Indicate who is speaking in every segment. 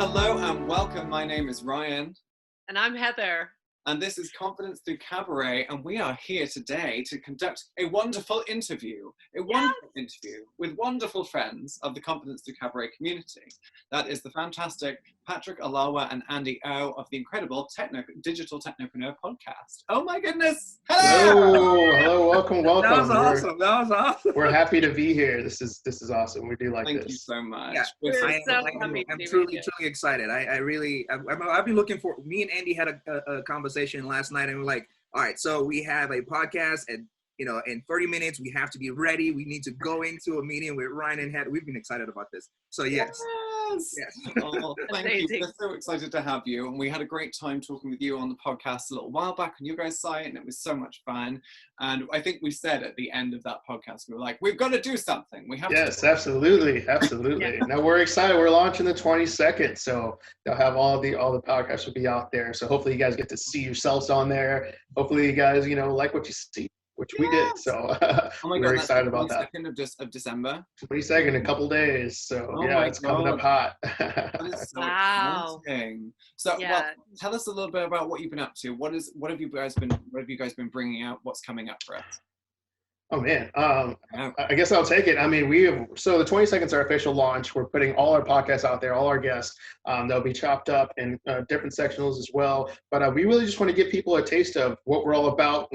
Speaker 1: Hello and welcome. My name is Ryan.
Speaker 2: And I'm Heather.
Speaker 1: And this is Confidence Through Cabaret. And we are here today to conduct a wonderful interview. With wonderful friends of the Confidence Through Cabaret community. That is the fantastic Partick, Ollawa and Andi of the incredible Digital Technopreneur podcast. Oh my goodness!
Speaker 3: Hello, welcome.
Speaker 4: That was awesome.
Speaker 3: We're happy to be here. This is awesome. We do like this.
Speaker 1: Thank you so much.
Speaker 4: Yeah, I'm truly excited. I've been looking for. Me and Andy had a conversation last night, and we're like, all right, so we have a podcast, and in 30 minutes we have to be ready. We need to go into a meeting with Ryan and Heather. We've been excited about this. So yes.
Speaker 1: Oh, thank you. We're so excited to have you. And we had a great time talking with you on the podcast a little while back on your guys' site, and it was so much fun. And I think we said at the end of that podcast, we were like, we've got to do something. We have
Speaker 3: to. Absolutely. Yeah. Now we're excited. We're launching the 22nd, so they'll have all the podcasts will be out there. So hopefully you guys get to see yourselves on there. Hopefully you guys, like what you see. Which we did, so we're excited about that.
Speaker 1: 22nd of December.
Speaker 3: 22nd, a couple days, so it's coming up hot.
Speaker 1: That is so exciting. So, well, tell us a little bit about what you've been up to. What have you guys been bringing out? What's coming up for us?
Speaker 3: Oh man, I guess I'll take it. I mean, so the 22nd is our official launch. We're putting all our podcasts out there, all our guests. They'll be chopped up in different sectionals as well. But we really just want to give people a taste of what we're all about.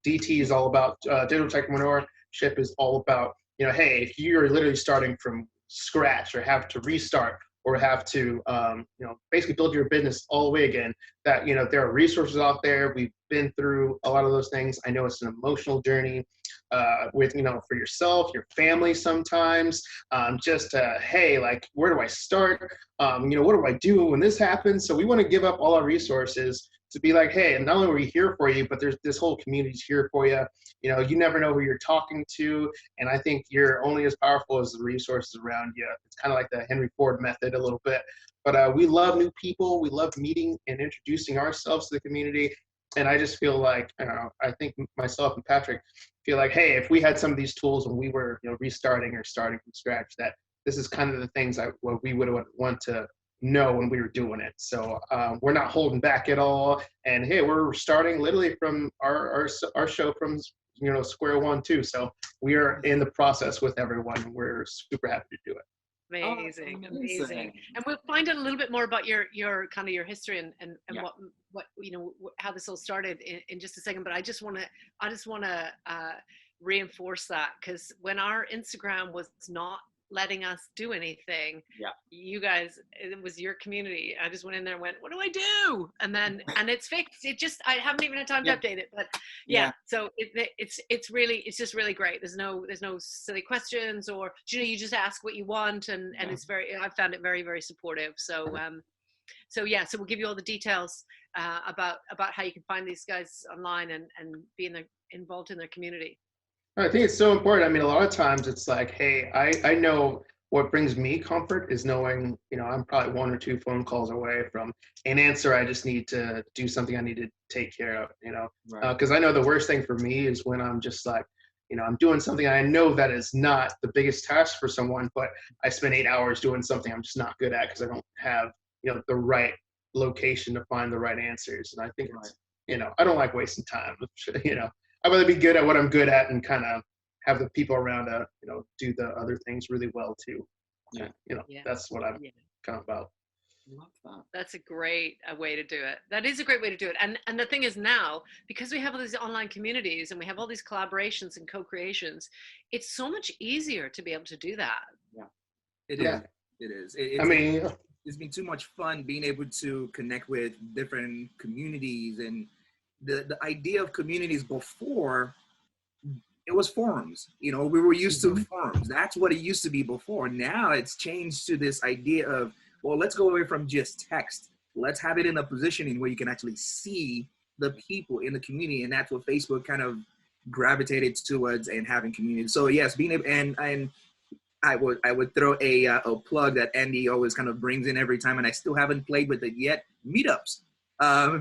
Speaker 3: DT is all about digital technopreneurship is all about, hey, if you're literally starting from scratch or have to restart or have to, basically build your business all the way again, that, there are resources out there. We've been through a lot of those things. I know it's an emotional journey with, for yourself, your family sometimes, hey, like, where do I start? What do I do when this happens? So we want to give up all our resources to be like, hey, and not only are we here for you, but there's this whole community's here for you. You never know who you're talking to. And I think you're only as powerful as the resources around you. It's kind of like the Henry Ford method a little bit. But we love new people. We love meeting and introducing ourselves to the community. And I just feel like, I think myself and Patrick feel like, hey, if we had some of these tools when we were restarting or starting from scratch, that this is kind of the things what we would want to know when we were doing it. So we're not holding back at all. And hey, we're starting literally from our show from square one too. So we are in the process with everyone. We're super happy to do it.
Speaker 2: Amazing. And we'll find out a little bit more about your kind of your history and what how this all started in just a second. But I just want to reinforce that, because when our Instagram was not letting us do anything, you guys, it was your community. I just went in there and went, what do I do? And it's fixed. I haven't even had time to update it, but so it's just really great. There's no silly questions, or you just ask what you want, and it's I found it very, very supportive. So so we'll give you all the details about how you can find these guys online and be involved in their community.
Speaker 3: I think it's so important. I mean, a lot of times it's like, hey, I know what brings me comfort is knowing, I'm probably 1 or 2 phone calls away from an answer. I just need to do something I need to take care of, because I know the worst thing for me is when I'm just like, I'm doing something I know that is not the biggest task for someone, but I spend 8 hours doing something I'm just not good at because I don't have, the right location to find the right answers. And I think, I don't like wasting time, I'd rather be good at what I'm good at and kind of have the people around to, do the other things really well too. That's what I'm kind of about.
Speaker 1: Love that.
Speaker 2: That's a great way to do it. That is a great way to do it. And the thing is now, because we have all these online communities and we have all these collaborations and co-creations, it's so much easier to be able to do that.
Speaker 1: Yeah.
Speaker 4: It is. It's been too much fun being able to connect with different communities, and the idea of communities before, it was forums. We were used to forums. That's what it used to be before. Now it's changed to this idea of, well, let's go away from just text. Let's have it in a positioning where you can actually see the people in the community. And that's what Facebook kind of gravitated towards, and having community. So yes, being able, and I would throw a plug that Andy always kind of brings in every time, and I still haven't played with it yet, meetups.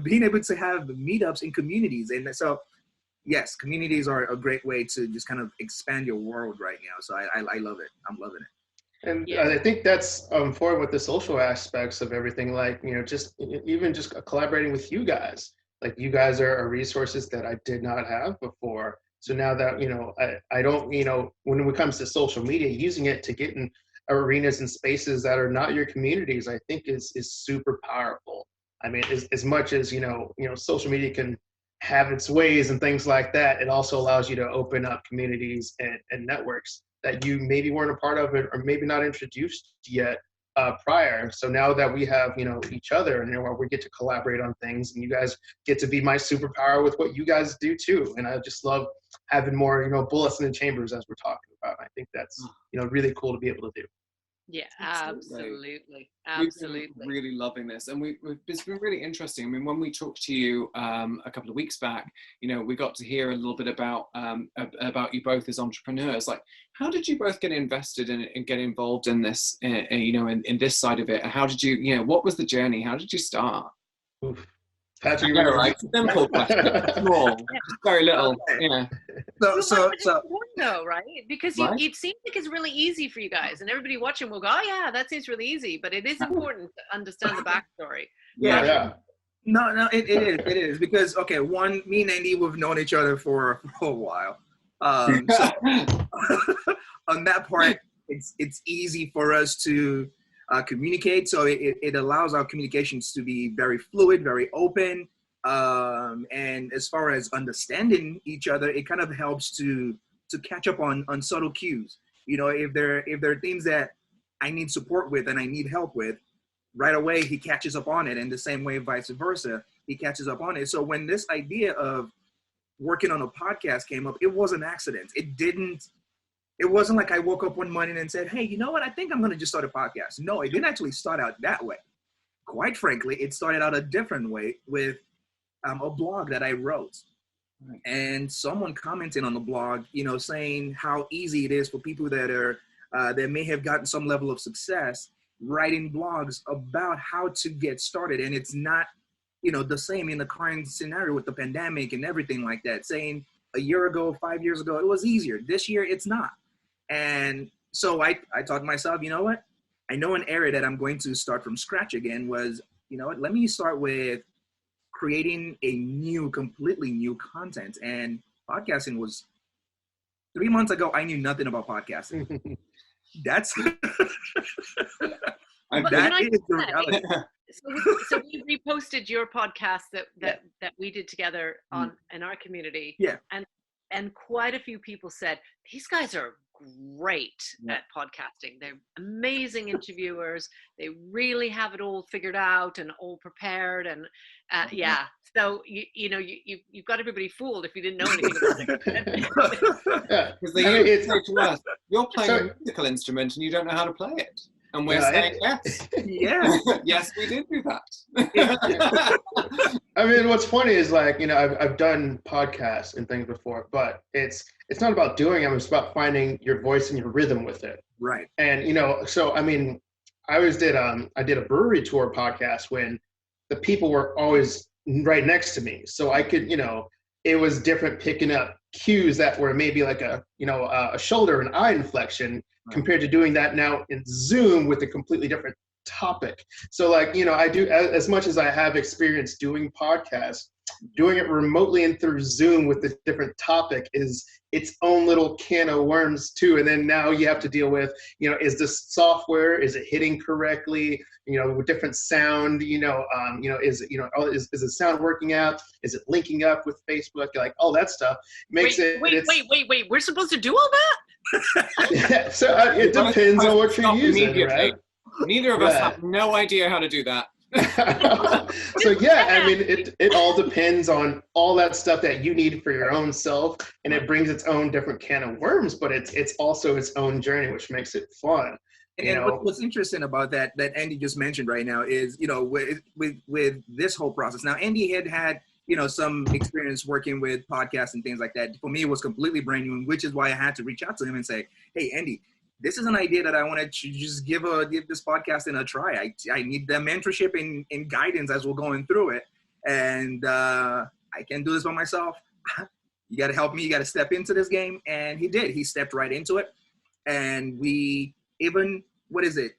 Speaker 4: Being able to have meetups in communities. And so, yes, communities are a great way to just kind of expand your world right now. So I love it. I'm loving it.
Speaker 3: And
Speaker 2: Yeah.
Speaker 3: I think that's forward with the social aspects of everything, like, just even just collaborating with you guys. Like, you guys are resources that I did not have before. So now that, I don't, when it comes to social media, using it to get in arenas and spaces that are not your communities, I think is super powerful. I mean, as much as, social media can have its ways and things like that, it also allows you to open up communities and networks that you maybe weren't a part of it, or maybe not introduced yet prior. So now that we have, each other, and we get to collaborate on things, and you guys get to be my superpower with what you guys do too. And I just love having more, bullets in the chambers, as we're talking about. I think that's, really cool to be able to do.
Speaker 2: Yeah, absolutely.
Speaker 1: We've been really loving this, and it's been really interesting. I mean, when we talked to you a couple of weeks back, we got to hear a little bit about you both as entrepreneurs. Like, how did you both get invested in it and get involved in this, in this side of it? How did you, what was the journey? How did you start?
Speaker 3: Oof. Patrick,
Speaker 1: yeah, right. Simple question. Small, very little. Okay. Yeah.
Speaker 2: So though, right? Because it seems like it's really easy for you guys, and everybody watching will go, "Oh yeah, that seems really easy." But it is important to understand the backstory.
Speaker 3: Yeah.
Speaker 4: No, it is because one, me and Andy, we've known each other for a while. So on that part, it's easy for us to communicate. So it allows our communications to be very fluid, very open. And as far as understanding each other, it kind of helps to catch up on subtle cues. If there are things that I need support with and I need help with, right away he catches up on it. And the same way, vice versa, he catches up on it. So when this idea of working on a podcast came up, it was an accident. It wasn't like I woke up one morning and said, "Hey, you know what? I think I'm going to just start a podcast." No, it didn't actually start out that way. Quite frankly, it started out a different way with a blog that I wrote. Right. And someone commented on the blog, saying how easy it is for people that are that may have gotten some level of success writing blogs about how to get started. And it's not, the same in the current scenario with the pandemic and everything like that, saying a year ago, 5 years ago, it was easier. This year, it's not. And so I thought to myself, you know what? I know an area that I'm going to start from scratch again was, let me start with creating completely new content. And podcasting was 3 months ago. I knew nothing about podcasting. That's that is the reality.
Speaker 2: So we reposted your podcast that we did together in our community.
Speaker 4: Yeah.
Speaker 2: And quite a few people said, these guys are great at podcasting. They're amazing interviewers. They really have it all figured out and all prepared. And so you've got everybody fooled if you didn't know anything about it.
Speaker 1: Because they say to us, "You're playing a musical instrument and you don't know how to play it." And we're saying, yes.
Speaker 4: Yeah.
Speaker 1: Yes, we did do that.
Speaker 3: I mean, what's funny is, like, I've done podcasts and things before, but it's not about doing them. It's about finding your voice and your rhythm with it.
Speaker 4: Right.
Speaker 3: And, so, I mean, I did a brewery tour podcast when the people were always right next to me. So I could, it was different picking up cues that were maybe like a shoulder and eye inflection compared to doing that now in Zoom with a completely different topic. So, like, I do, as much as I have experience doing podcasts, doing it remotely and through Zoom with a different topic is its own little can of worms too. And then now you have to deal with, is this software, is it hitting correctly? With different sound, is the sound working out? Is it linking up with Facebook? Like, all that stuff makes
Speaker 2: Wait. We're supposed to do all that?
Speaker 3: Yeah, so it depends on what you're using, right?
Speaker 1: Neither of us have no idea how to do that.
Speaker 3: So I mean, it all depends on all that stuff that you need for your own self, and it brings its own different can of worms, but it's also its own journey, which makes it fun.
Speaker 4: And what's interesting about that Andy just mentioned right now is, with this whole process. Now, Andy had some experience working with podcasts and things like that. For me, it was completely brand new, which is why I had to reach out to him and say, "Hey, Andy, this is an idea that I want to just give this podcasting a try. I need the mentorship and guidance as we're going through it. And I can't do this by myself. You got to help me. You got to step into this game." And he did. He stepped right into it. And we, even what is it?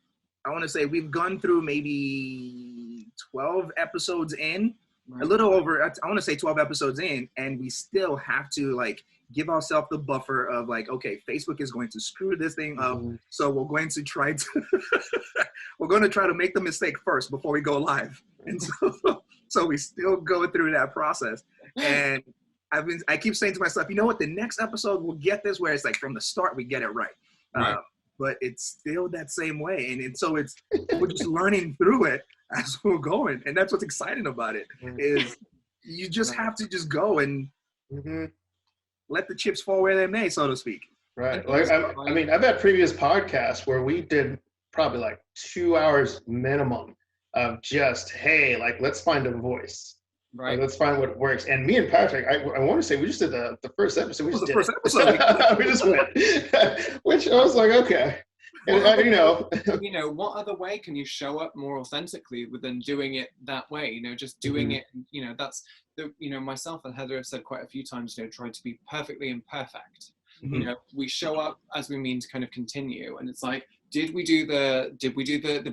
Speaker 4: I want to say we've gone through maybe 12 episodes in, a little over, I want to say 12 episodes in, and we still have to like give ourselves the buffer of like, okay, Facebook is going to screw this thing up. So we're going to try to make the mistake first before we go live. And so we still go through that process. And I keep saying to myself, you know what, the next episode we'll get this where it's like from the start, we get it right. But it's still that same way. And so we're just learning through it as we're going. And that's what's exciting about it, is you just have to just go and let the chips fall where they may, so to speak.
Speaker 3: Right. Like, I mean, I've had previous podcasts where we did probably like 2 hours minimum of just, hey, like, let's find a voice. Right. Like, let's find what works. And me and Patrick, I want to say we just did the first episode. We just did it. We just went, which I was like, okay. And, you know,
Speaker 1: what other way can you show up more authentically than doing it that way? You know, just doing it. You know, that's the. You know, myself and Heather have said quite a few times. You know, trying to be perfectly imperfect. You know, we show up as we mean to kind of continue, and it's like, did we do the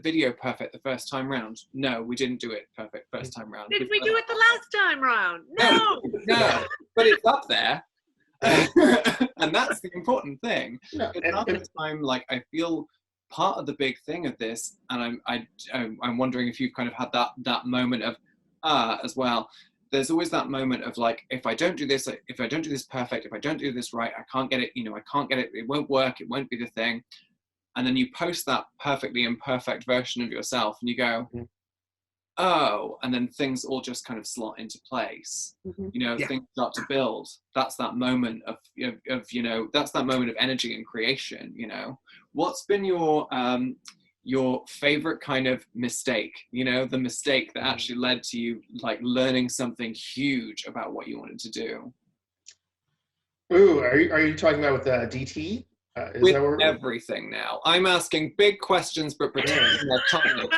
Speaker 1: video perfect the first time round? No, we didn't do it perfect first time round.
Speaker 2: Did we do it the last time round? No.
Speaker 1: No, but it's up there. And that's the important thing. It's not the time, like, I feel part of the big thing of this, and I'm wondering if you've kind of had that moment of as well. There's always that moment of like, if I don't do this perfect, if I don't do this right, I can't get it, I can't get it, it won't work, it won't be the thing. And then you post that perfectly imperfect version of yourself and you go, oh, and then things all just kind of slot into place. Things start to build. That's that moment of that's that moment of energy and creation. What's been your favorite kind of mistake, the mistake that actually led to you like learning something huge about what you wanted to do?
Speaker 3: Ooh, are you talking about with DT?
Speaker 1: With everything now. I'm asking big questions, but pretending they're tiny.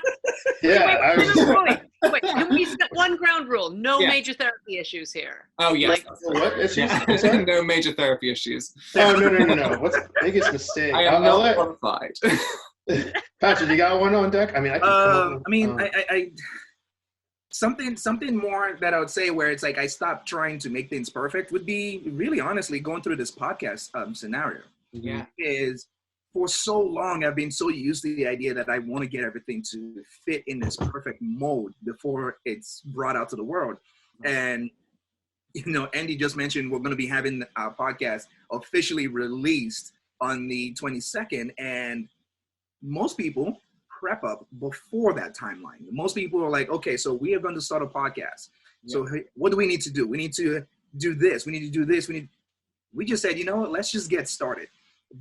Speaker 3: Yeah.
Speaker 2: Wait, can we set one ground rule? No major therapy issues here.
Speaker 1: Oh, yes.
Speaker 3: What issues?
Speaker 1: No major therapy issues.
Speaker 3: Oh, no. What's the biggest mistake?
Speaker 1: I am not qualified.
Speaker 3: Patrick, you got one on deck? I mean,
Speaker 4: I something more that I would say where it's like I stopped trying to make things perfect would be really honestly going through this podcast scenario.
Speaker 1: Yeah.
Speaker 4: Is for so long I've been so used to the idea that I want to get everything to fit in this perfect mold before it's brought out to the world. And Andi just mentioned we're going to be having our podcast officially released on the 22nd, and most people prep up before that timeline. Most people are like, okay, so we are going to start a podcast. So what do we need to do? We need to do this. We need to do this. We just said, let's just get started.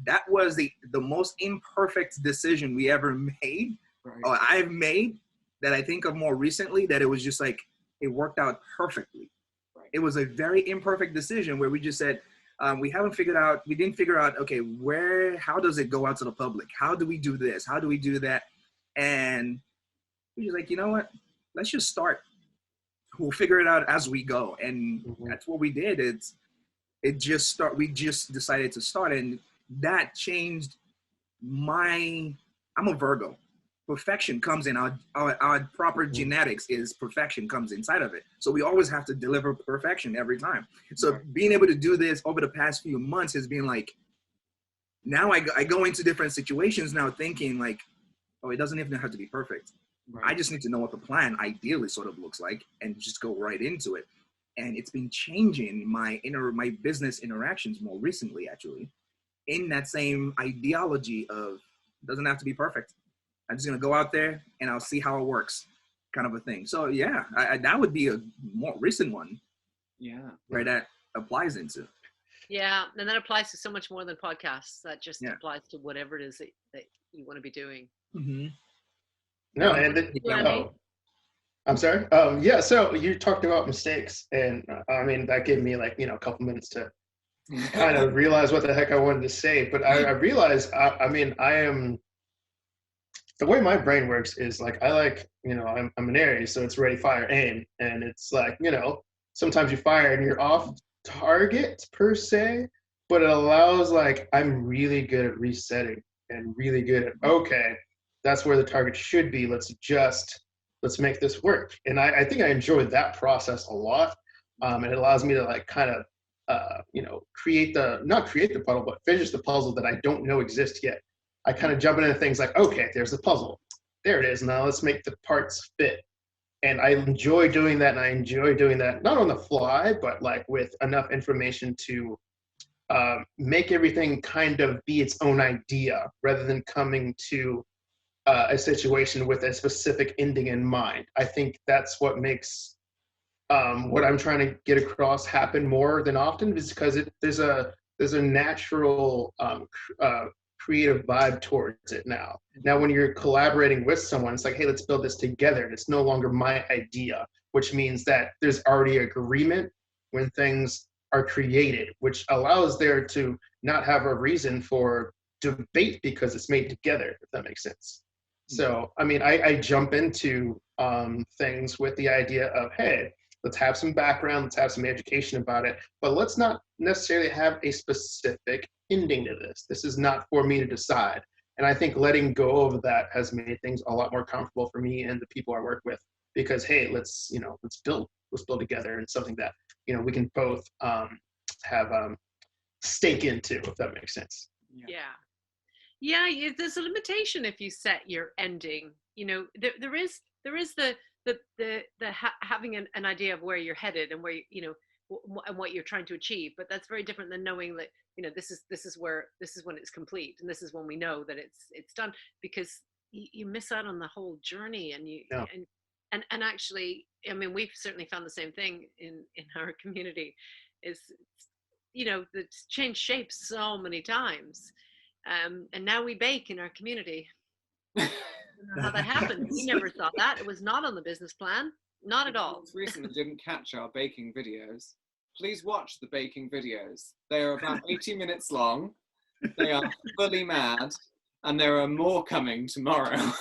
Speaker 4: That was the most imperfect decision we ever made, or I've made, that I think of more recently, that it was just like, it worked out perfectly. It was a very imperfect decision where we just said, we didn't figure out, okay, how does it go out to the public? How do we do this? How do we do that? And we just like, you know what? Let's just start. We'll figure it out as we go. And that's what we did. We just decided to start, and that changed I'm a Virgo. Perfection comes in our proper genetics is perfection comes inside of it. So we always have to deliver perfection every time. So being able to do this over the past few months has been like, now I go into different situations now thinking like, oh, it doesn't even have to be perfect. I just need to know what the plan ideally sort of looks like and just go right into it. And it's been changing my business interactions more recently, actually, in that same ideology of it doesn't have to be perfect. I'm just going to go out there and I'll see how it works, kind of a thing. So yeah, that would be a more recent one.
Speaker 1: Yeah.
Speaker 4: Where that applies into.
Speaker 2: Yeah. And that applies to so much more than podcasts. That just applies to whatever it is that you want to be doing.
Speaker 3: No, I'm sorry. So you talked about mistakes, and I mean, that gave me like, a couple minutes to kind of realize what the heck I wanted to say. But I realized, I am, the way my brain works is like, I'm an Aries, so it's ready, fire, aim. And it's like, sometimes you fire and you're off target per se, but it allows, like, I'm really good at resetting and really good at, okay, that's where the target should be. Let's make this work. And I think I enjoyed that process a lot. And it allows me to like kind of, not create the puzzle, but finish the puzzle that I don't know exists yet. I kind of jump into things like, okay, there's the puzzle. There it is. Now let's make the parts fit. And I enjoy doing that. And I enjoy doing that, not on the fly, but like with enough information to make everything kind of be its own idea rather than coming to a situation with a specific ending in mind. I think that's what makes what I'm trying to get across happen more than often, is because there's a natural creative vibe towards it now. Now, when you're collaborating with someone, it's like, hey, let's build this together. And it's no longer my idea, which means that there's already agreement when things are created, which allows there to not have a reason for debate because it's made together, if that makes sense. So, I mean, I jump into things with the idea of, hey, let's have some background, let's have some education about it, but let's not necessarily have a specific ending to this. This is not for me to decide. And I think letting go of that has made things a lot more comfortable for me and the people I work with, because, hey, let's build together, and something that, we can both have stake into, if that makes sense.
Speaker 2: Yeah, there's a limitation if you set your ending. There is the having an idea of where you're headed and where and what you're trying to achieve, but that's very different than knowing that this is when it's complete, and this is when we know that it's done, because you miss out on the whole journey. And actually, I mean, we've certainly found the same thing in our community, is it's changed shapes so many times. And now we bake in our community. I don't know how that happened. We never thought that. It was not on the business plan. Not at all.
Speaker 1: Recently didn't catch our baking videos. Please watch the baking videos. They are about 80 minutes long. They are fully mad. And there are more coming tomorrow.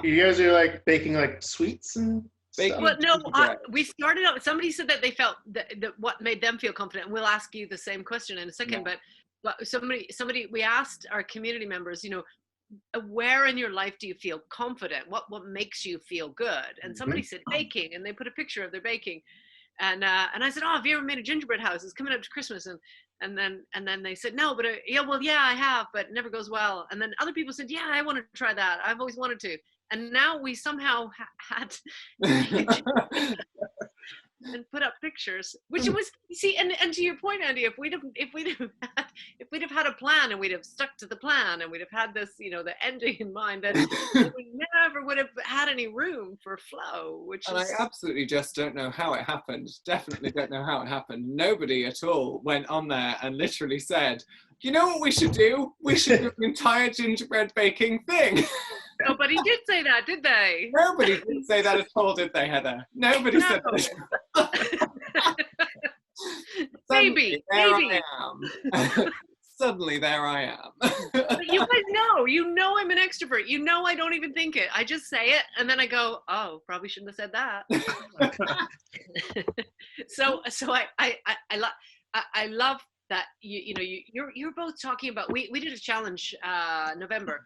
Speaker 3: You guys are like baking like sweets and stuff?
Speaker 2: Well, no, we started out, somebody said that they felt that what made them feel confident. And we'll ask you the same question in a second.
Speaker 1: Yeah.
Speaker 2: But somebody, we asked our community members, where in your life do you feel confident? What makes you feel good? And somebody said baking, and they put a picture of their baking. And I said, oh, have you ever made a gingerbread house? It's coming up to Christmas. And then they said, no, but yeah, I have, but it never goes well. And then other people said, yeah, I want to try that. I've always wanted to. And now we somehow had and put up pictures, which was, you see, and to your point, Andy, if we'd have had a plan, and we'd have stuck to the plan, and we'd have had this, the ending in mind, then we never would have had any room for flow.
Speaker 1: I absolutely just don't know how it happened. Definitely don't know how it happened. Nobody at all went on there and literally said, you know what we should do? We should do an entire gingerbread baking thing.
Speaker 2: Nobody did say that, did they?
Speaker 1: Nobody did say that at all, did they, Heather? Nobody said that.
Speaker 2: Maybe.
Speaker 1: I am. Suddenly there I am.
Speaker 2: But you guys know I'm an extrovert. I don't even think it. I just say it, and then I go, oh, probably shouldn't have said that. So I love that you're both talking about, we did a challenge November,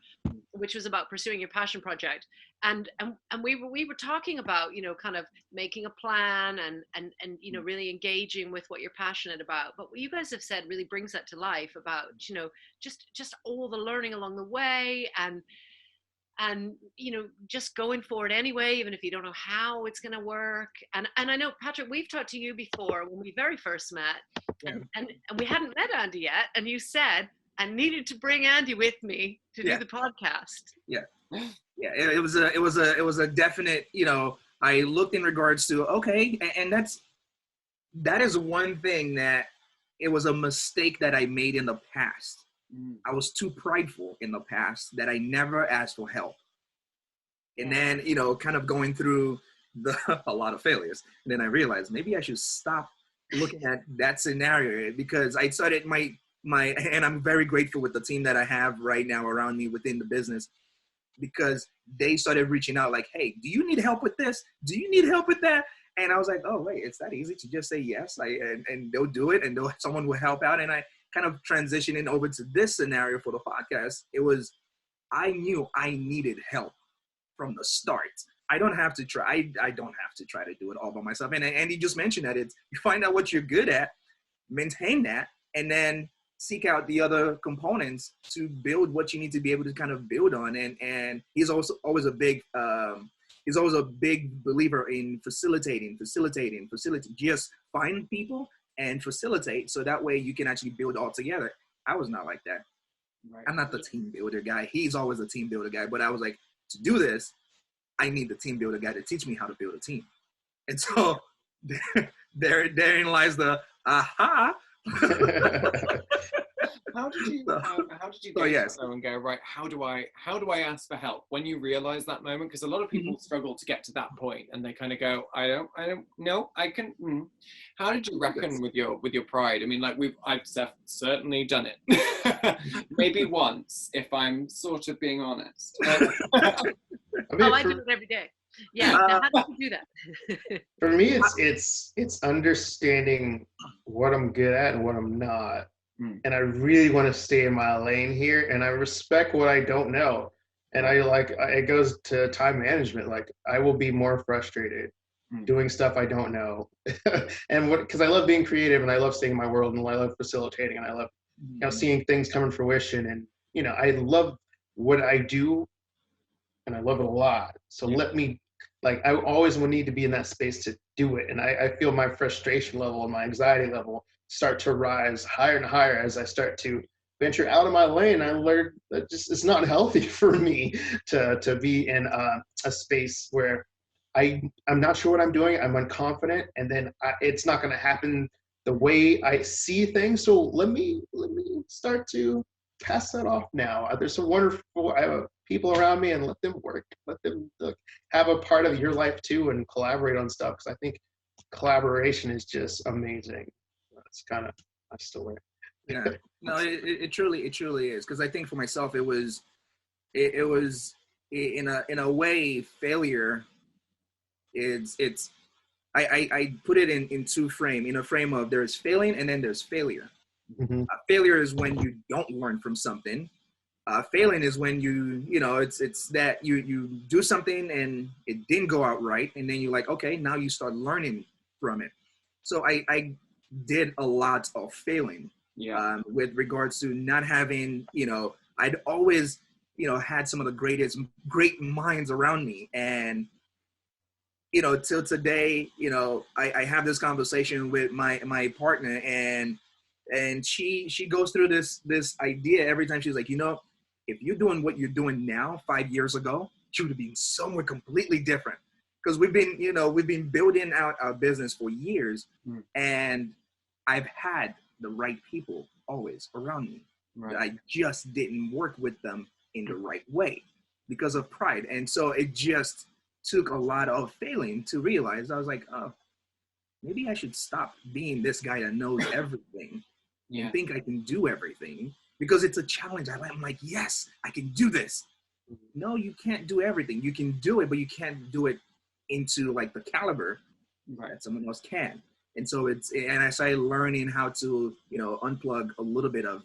Speaker 2: which was about pursuing your passion project, and we were talking about kind of making a plan and really engaging with what you're passionate about. But what you guys have said really brings that to life, about just all the learning along the way, and just going for it anyway, even if you don't know how it's going to work. And I know, Patrick, we've talked to you before when we very first met, and we hadn't met Andy yet, and you said, I needed to bring Andy with me to do the podcast.
Speaker 4: Yeah. It was a definite, I looked in regards to, okay. And that is one thing that it was a mistake that I made in the past. I was too prideful in the past that I never asked for help. And then, kind of going through a lot of failures. And then I realized maybe I should stop looking at that scenario, because I started and I'm very grateful with the team that I have right now around me within the business, because they started reaching out like, hey, do you need help with this? Do you need help with that? And I was like, oh, wait, it's that easy to just say yes. And they'll do it, and someone will help out. And I kind of transitioning over to this scenario for the podcast. It was I knew I needed help from the start. I don't have to try. I don't have to try to do it all by myself. And Andy just mentioned that you find out what you're good at, maintain that, and then seek out the other components to build what you need to be able to kind of build on. And he's also always a big believer in facilitating. Just find people and facilitate, so that way you can actually build all together. I was not like that.
Speaker 1: Right.
Speaker 4: I'm not the team builder guy. He's always a team builder guy. But I was like, to do this, I need the team builder guy to teach me how to build a team. And so therein lies the aha.
Speaker 1: How did you get there and go, right, how do I ask for help when you realize that moment? Because a lot of people struggle to get to that point, and they kind of go, I don't know, I can. How did you reckon with your pride? I mean, like I've certainly done it. Maybe once, if I'm sort of being honest.
Speaker 2: I do it every day. Yeah. Now, how do you do that?
Speaker 3: For me, it's understanding what I'm good at and what I'm not. And I really want to stay in my lane here, and I respect what I don't know. And it goes to time management. Like, I will be more frustrated doing stuff I don't know. And because I love being creative, and I love staying in my world, and I love facilitating, and I love seeing things come in fruition. And I love what I do, and I love it a lot. So let me, I always will need to be in that space to do it. And I feel my frustration level and my anxiety level start to rise higher and higher as I start to venture out of my lane. I learned that it's not healthy for me to be in a space where I'm not sure what I'm doing. I'm unconfident, and then it's not going to happen the way I see things. So let me start to pass that off now. There's some wonderful people around me, and let them work. Let them have a part of your life too, and collaborate on stuff. Because I think collaboration is just amazing. It's kind of, I still wear it.
Speaker 4: Yeah, no, it truly is. Because I think for myself, it was in a way, failure. I put it in a frame of there's failing and then there's failure. Failure is when you don't learn from something. Failing is when it's that you do something and it didn't go out right, and then you're like, okay, now you start learning from it. So I did a lot of failing with regards to not having, I'd always, had some of the great minds around me. And, till today, I have this conversation with my partner, and she goes through this idea every time. She's like, if you're doing what you're doing now 5 years ago, she would have been somewhere completely different. Because we've been building out our business for years, and I've had the right people always around me. Right. I just didn't work with them in the right way because of pride. And so it just took a lot of failing to realize. I was like, oh, maybe I should stop being this guy that knows everything and think I can do everything, because it's a challenge. I'm like, yes, I can do this. No, you can't do everything. You can do it, but you can't do it into the caliber that someone else can. And so and I started learning how to, unplug a little bit of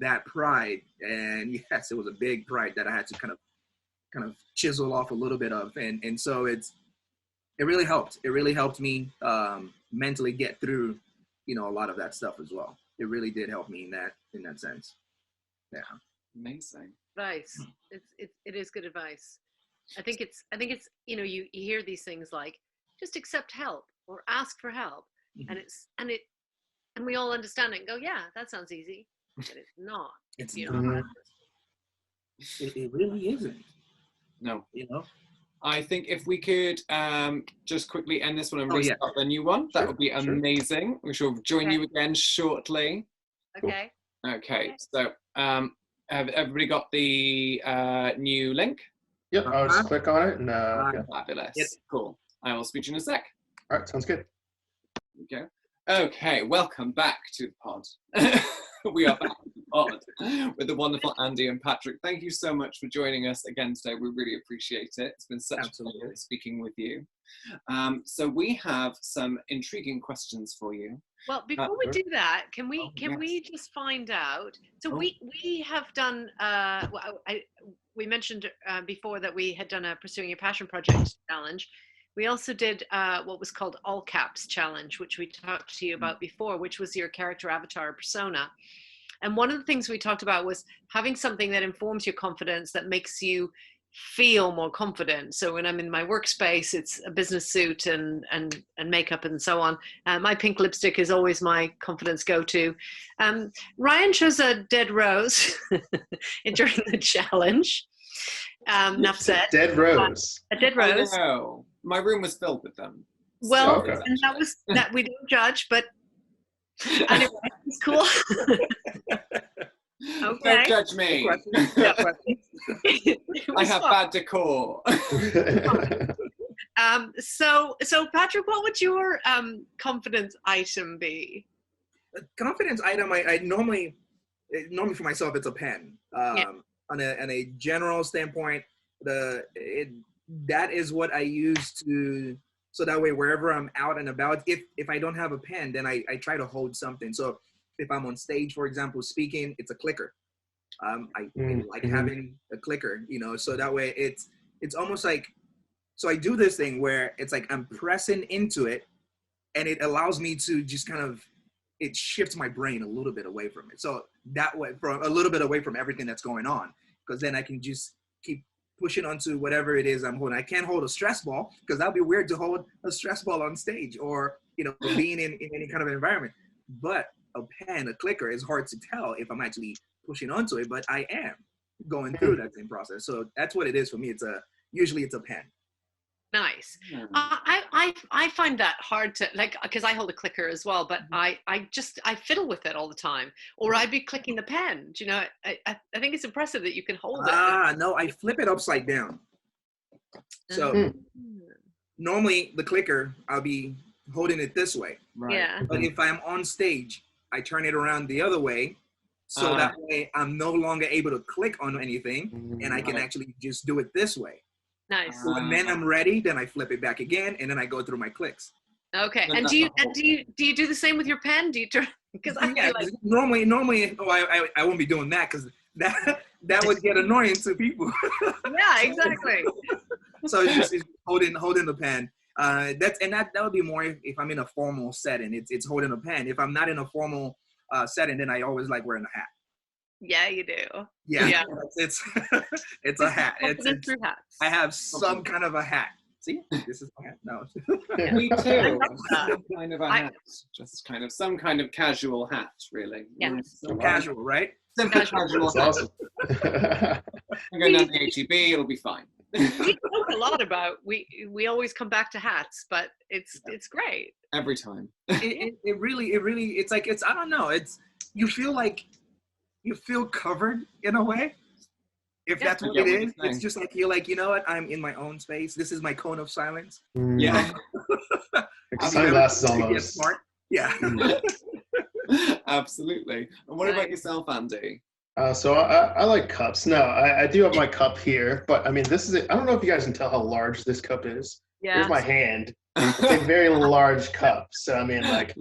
Speaker 4: that pride. And yes, it was a big pride that I had to kind of chisel off a little bit of. And so it really helped. It really helped me mentally get through, a lot of that stuff as well. It really did help me in that sense. Yeah.
Speaker 1: Amazing.
Speaker 2: Advice. It is good advice. I think it's you hear these things like, just accept help or ask for help, and we all understand it and go, yeah, that sounds easy, but it's not.
Speaker 4: It's not. It really isn't.
Speaker 1: No. I think if we could just quickly end this one and restart the new one, that would be amazing. We shall join you again shortly.
Speaker 2: Okay.
Speaker 1: Okay. So have everybody got the new link?
Speaker 3: Yep, I'll just click on it. And,
Speaker 1: Fabulous. Yep. Cool. I will speak to you in a sec.
Speaker 3: All right, sounds good.
Speaker 1: Okay, welcome back to the pod. We are back to the pod with the wonderful Andi and Partick. Thank you so much for joining us again today. We really appreciate it. It's been such a pleasure speaking with you. So we have some intriguing questions for you.
Speaker 2: Well, before we do that, can we just find out? So we have done. we mentioned before that we had done a Pursuing Your Passion Project challenge. We also did what was called All Caps Challenge, which we talked to you about before, which was your character avatar persona. And one of the things we talked about was having something that informs your confidence, that makes you feel more confident. So when I'm in my workspace, it's a business suit and makeup and so on. My pink lipstick is always my confidence go-to. Ryan chose a dead rose during the challenge. Enough said.
Speaker 3: Dead rose.
Speaker 2: A dead rose.
Speaker 1: I know. My room was filled with them.
Speaker 2: Well,
Speaker 3: Okay.
Speaker 2: and that we don't judge, but anyway, it's cool. Okay.
Speaker 1: Don't judge me. I have bad decor.
Speaker 2: So Patrick, what would your confidence item be?
Speaker 4: Confidence item, I normally for myself, it's a pen. On a general standpoint, that is what I use to, so that way wherever I'm out and about, if I don't have a pen, then I try to hold something. So if I'm on stage, for example, speaking, it's a clicker. I like having a clicker, so that way it's almost like, so I do this thing where it's like I'm pressing into it and it allows me to just kind of, it shifts my brain a little bit away from it. So that way, from a little bit away from everything that's going on, because then I can just keep pushing onto whatever it is I'm holding. I can't hold a stress ball because that'd be weird to hold a stress ball on stage or, being in any kind of environment. But a pen, a clicker, is hard to tell if I'm actually pushing onto it, but I am going through that same process. So that's what it is for me. Usually it's a pen.
Speaker 2: Nice. I find that hard to, like, because I hold a clicker as well, but I fiddle with it all the time, or I'd be clicking the pen. I think it's impressive that you can hold it.
Speaker 4: No, I flip it upside down. So normally the clicker, I'll be holding it this way.
Speaker 1: Right.
Speaker 2: Yeah.
Speaker 4: But if I'm on stage, I turn it around the other way. So that way I'm no longer able to click on anything and I can actually just do it this way.
Speaker 2: Nice.
Speaker 4: And then I'm ready, then I flip it back again and then I go through my clicks.
Speaker 2: Okay. And do you do the same with your pen? Do you turn, because I feel like
Speaker 4: normally I won't be doing that because that would get annoying to people.
Speaker 2: Yeah, exactly.
Speaker 4: So it's just holding the pen. That would be more if I'm in a formal setting. It's holding a pen. If I'm not in a formal setting, then I always like wearing a hat.
Speaker 2: Yeah, you do.
Speaker 4: Yeah. It's a hat. It's
Speaker 2: through hats.
Speaker 4: I have some kind of a hat. See, this is my hat. No.
Speaker 1: Me too. Some kind of a hat. Just kind of some kind of casual hat, really.
Speaker 2: Yeah.
Speaker 4: So casual, right?
Speaker 1: Simple casual hat.
Speaker 3: Awesome.
Speaker 1: I'm going down the HEB, it'll be fine.
Speaker 2: We talk a lot about, we always come back to hats, but it's great.
Speaker 1: Every time.
Speaker 4: It really, it's like, I don't know, you feel covered in a way. If that's what it is, it's just like, you're like, you know what, I'm in my own space. This is my cone of silence.
Speaker 1: Yeah.
Speaker 3: Sunglasses almost.
Speaker 4: Smart. Yeah.
Speaker 1: Absolutely. And what about yourself, Andy?
Speaker 3: So I like cups. No, I do have my cup here, but I mean, this is it. I don't know if you guys can tell how large this cup is.
Speaker 2: Yeah.
Speaker 3: Here's my hand. It's a very large cup. So I mean, like,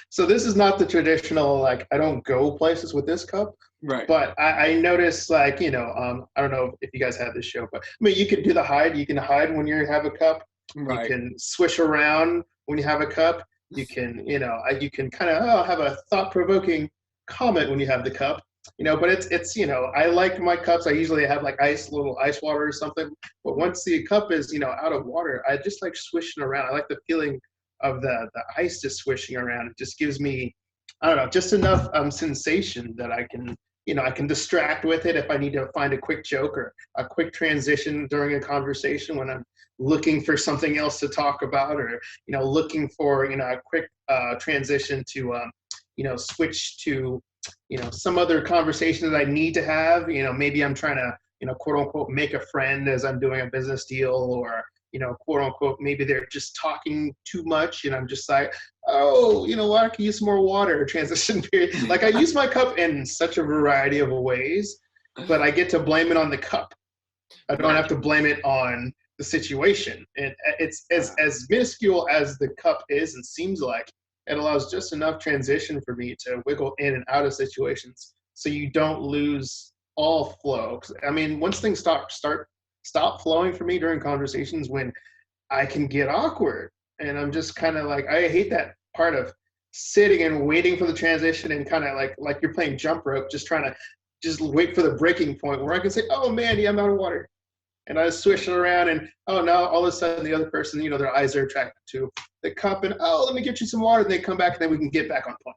Speaker 3: so this is not the traditional, like, I don't go places with this cup.
Speaker 1: Right.
Speaker 3: But I noticed, like, I don't know if you guys have this show, but I mean, you can do the hide. You can hide when you have a cup.
Speaker 1: Right.
Speaker 3: You can swish around when you have a cup. You can, you can kind of have a thought-provoking comment when you have the cup. But it's I like my cups. I usually have like little ice water or something. But once the cup is, out of water, I just like swishing around. I like the feeling of the ice just swishing around. It just gives me, I don't know, just enough sensation that I can, I can distract with it if I need to find a quick joke or a quick transition during a conversation when I'm looking for something else to talk about, or, looking for, a quick transition to, switch to, some other conversation that I need to have. Maybe I'm trying to, quote unquote, make a friend as I'm doing a business deal, or, quote unquote, maybe they're just talking too much and I'm just like, oh, what, I can use some more water, transition period. Like, I use my cup in such a variety of ways, but I get to blame it on the cup. I don't have to blame it on the situation. And it's as minuscule as the cup is and seems like, it allows just enough transition for me to wiggle in and out of situations so you don't lose all flow. I mean, once things stop flowing for me during conversations, when I can get awkward, and I'm just kind of like, I hate that part of sitting and waiting for the transition and kind of like you're playing jump rope, just trying to just wait for the breaking point where I can say, oh man, yeah, I'm out of water. And I swish it around, and oh, now all of a sudden the other person, you know, their eyes are attracted to the cup, and oh, let me get you some water. And they come back, and then we can get back on point.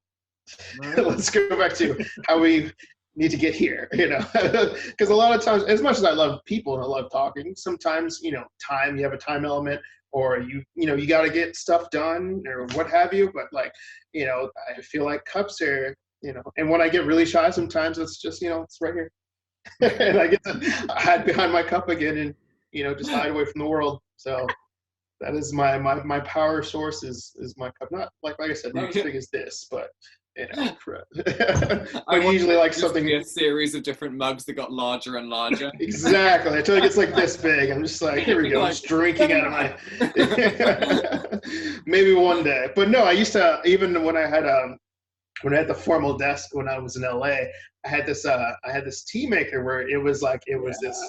Speaker 3: Right. Let's go back to how we need to get here, you know, because a lot of times, as much as I love people and I love talking, sometimes, you know, you have a time element, or you got to get stuff done or what have you. But like, you know, I feel like cups are, you know, and when I get really shy, sometimes it's just, you know, it's right here. And I get to hide behind my cup again and, you know, just hide away from the world. So that is my power source is my cup. Not like I said, not as big as this, but you know, I usually like something.
Speaker 1: A series of different mugs that got larger and larger.
Speaker 3: Exactly. Until it gets like this big, I'm just like, here we go. I'm just drinking out of my. Maybe one day, but no. I used to, even when I had the formal desk when I was in LA, I had this tea maker where it was this.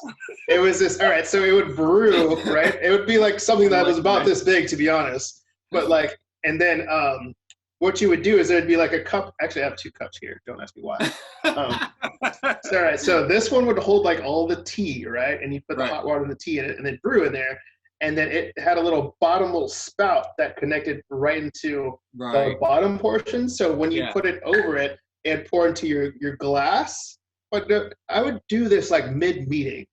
Speaker 3: All right, so it would brew, right? It would be like something that was about this big, to be honest. But like, and then what you would do is there'd be like a cup. Actually, I have 2 cups here. Don't ask me why. So, all right, so this one would hold like all the tea, right? And you put the hot water in the tea in it, and then brew in there. And then it had a little spout that connected right into the bottom portion. So when you put it over it, it'd pour into your glass. But I would do this like mid-meeting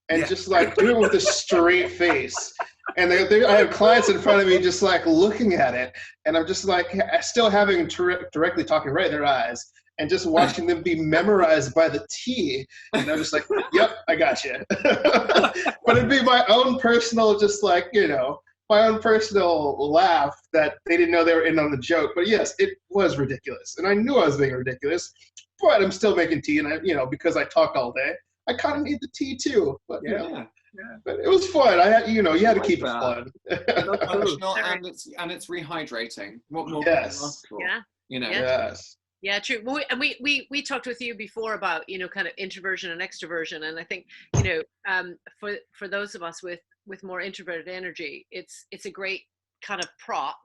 Speaker 3: and just like do it with a straight face. And I have clients in front of me just like looking at it. And I'm just like still having directly talking right in their eyes. And just watching them be memorized by the tea. And I'm just like, yep, I got you. But it'd be my own personal, just like, you know, my own personal laugh that they didn't know they were in on the joke. But yes, it was ridiculous. And I knew I was being ridiculous, but I'm still making tea. And because I talk all day, I kind of need the tea too. But but it was fun. You had to keep it fun.
Speaker 1: and it's rehydrating. What more?
Speaker 3: Yes.
Speaker 2: Yeah.
Speaker 1: You know.
Speaker 3: Yes.
Speaker 2: Yeah, true. Well, and we talked with you before about, you know, kind of introversion and extroversion, and I think, you know, for those of us with more introverted energy, it's a great kind of prop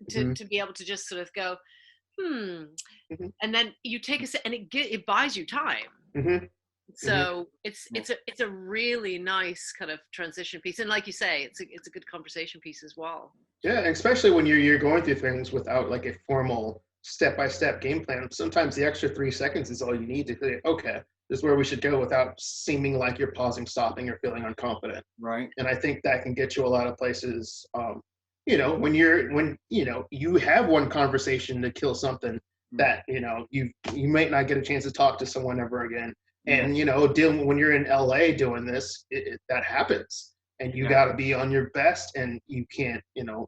Speaker 2: to be able to just sort of go, and then you take and it buys you time. So it's a really nice kind of transition piece, and like you say, it's a good conversation piece as well.
Speaker 3: Yeah, especially when you're going through things without like a formal step-by-step game plan. Sometimes the extra 3 seconds is all you need to say, okay, this is where we should go, without seeming like you're pausing, stopping, or feeling unconfident.
Speaker 1: Right.
Speaker 3: And I think that can get you a lot of places. You know, when you have one conversation to kill something that, you know, you might not get a chance to talk to someone ever again. And, you know, when you're in LA doing this, that happens. And you got to be on your best, and you can't, you know,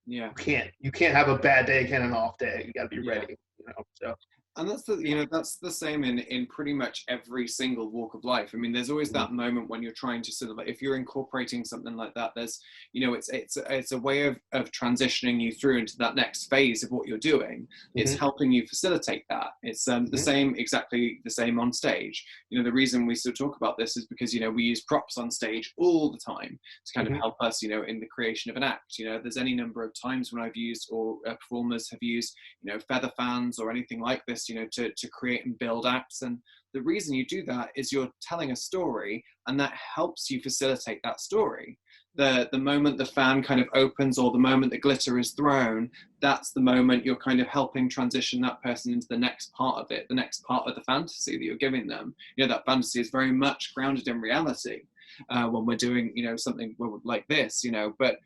Speaker 3: you can't have a bad day, can't an off day. You got to be ready, you know. So.
Speaker 1: And that's the same in pretty much every single walk of life. I mean, there's always that moment when you're trying to sort of, like, if you're incorporating something like that, there's, you know, it's a way of transitioning you through into that next phase of what you're doing. It's helping you facilitate that. It's exactly the same on stage. You know, the reason we still talk about this is because, you know, we use props on stage all the time to kind of help us, you know, in the creation of an act. You know, there's any number of times when I've used, or performers have used, you know, feather fans or anything like this, you know, to create and build acts. And the reason you do that is you're telling a story, and that helps you facilitate that story. The moment the fan kind of opens, or the moment the glitter is thrown, that's the moment you're kind of helping transition that person into the next part of it, the next part of the fantasy that you're giving them. You know, that fantasy is very much grounded in reality when we're doing, you know, something like this, you know, but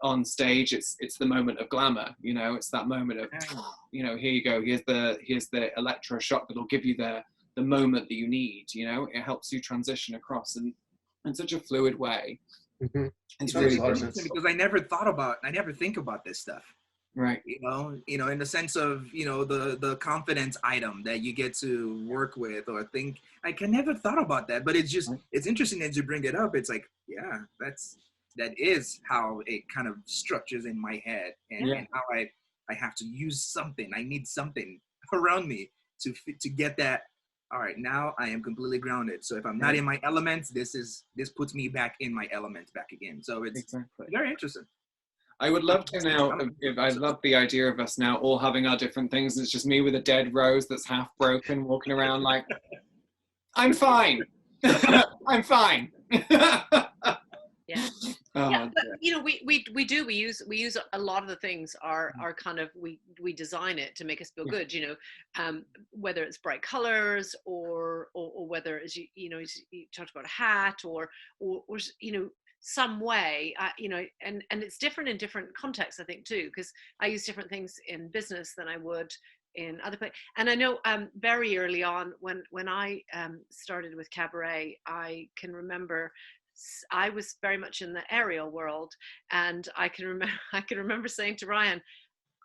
Speaker 1: on stage it's the moment of glamour, you know, it's that moment of, you know, here you go, here's the electro shock that'll give you the moment that you need, you know. It helps you transition across in such a fluid way. It's really
Speaker 4: interesting, because I never think about this stuff,
Speaker 1: right?
Speaker 4: You know, in the sense of, you know, the confidence item that you get to work with or think. I never thought about that, but it's just, it's interesting as you bring it up. It's like, yeah, that is how it kind of structures in my head, and how I have to use something. I need something around me to get that all right, now I am completely grounded. So if I'm not in my element, this puts me back in my element back again. So it's very interesting.
Speaker 1: I would love to now, I love the idea of us now all having our different things. It's just me with a dead rose that's half broken, walking around like, I'm fine. I'm fine.
Speaker 2: Yeah.
Speaker 1: Oh,
Speaker 2: yeah, but you know, we use a lot of the things are kind of we design it to make us feel good. You know, whether it's bright colors or whether, as you know, you talked about a hat or you know, some way, you know, and it's different in different contexts, I think too, because I use different things in business than I would in other places. And I know very early on when I started with Cabaret, I can remember I was very much in the aerial world, and I can remember saying to Ryan,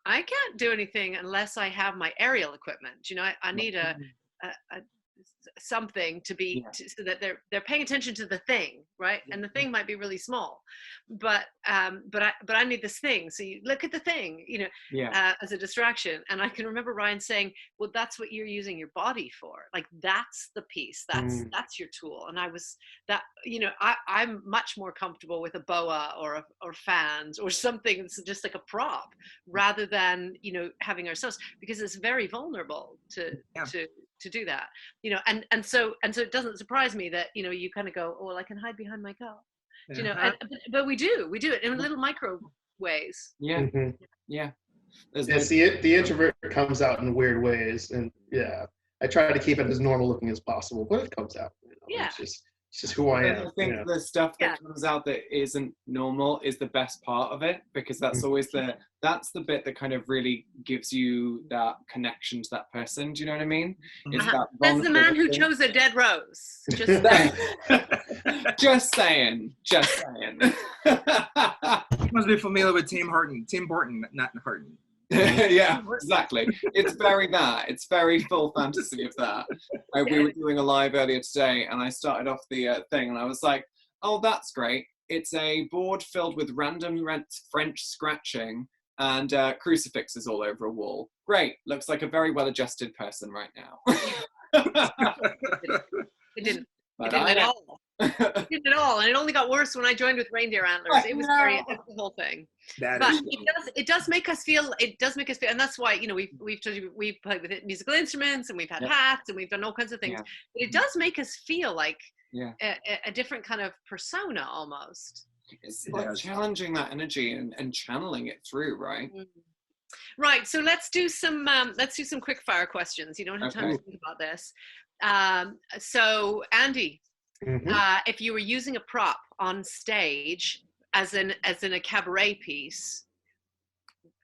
Speaker 2: I can't do anything unless I have my aerial equipment. You know, I need a something to be so that they're paying attention to the thing, right? And the thing might be really small, but I need this thing. So you look at the thing, you know, as a distraction. And I can remember Ryan saying, well, that's what you're using your body for. Like, that's the piece, that's your tool. And I was that, you know, I'm much more comfortable with a boa or fans or something that's just like a prop, rather than, you know, having ourselves, because it's very vulnerable to do that, you know, and so it doesn't surprise me that, you know, you kind of go, oh, well, I can hide behind my cup, you know, but we do it in little micro ways.
Speaker 1: Yeah.
Speaker 3: It's the introvert comes out in weird ways, and I try to keep it as normal looking as possible, but it comes out. You know, it's just who I am.
Speaker 1: I think the stuff that comes out that isn't normal is the best part of it, because that's always that's the bit that kind of really gives you that connection to that person. Do you know what I mean? It's that
Speaker 2: That's the man who chose a dead rose. Just
Speaker 1: just saying.
Speaker 4: You must be familiar with Tim Burton, not Horton.
Speaker 1: Yeah, exactly. It's very full fantasy of that. We were doing a live earlier today, and I started off the thing, and I was like, oh, that's great. It's a board filled with random French scratching and crucifixes all over a wall. Great. Looks like a very well-adjusted person right now.
Speaker 2: It didn't at all. It didn't at all, and it only got worse when I joined with reindeer antlers. It was the whole thing. But it does make us feel. It does make us feel, and that's why, you know, we've played with musical instruments, and we've had hats, and we've done all kinds of things. But it does make us feel like a different kind of persona almost.
Speaker 1: It's like challenging that energy and channeling it through, right?
Speaker 2: Right. So let's do some quick fire questions. You don't have time to think about this. So Andi. If you were using a prop on stage, as in a cabaret piece,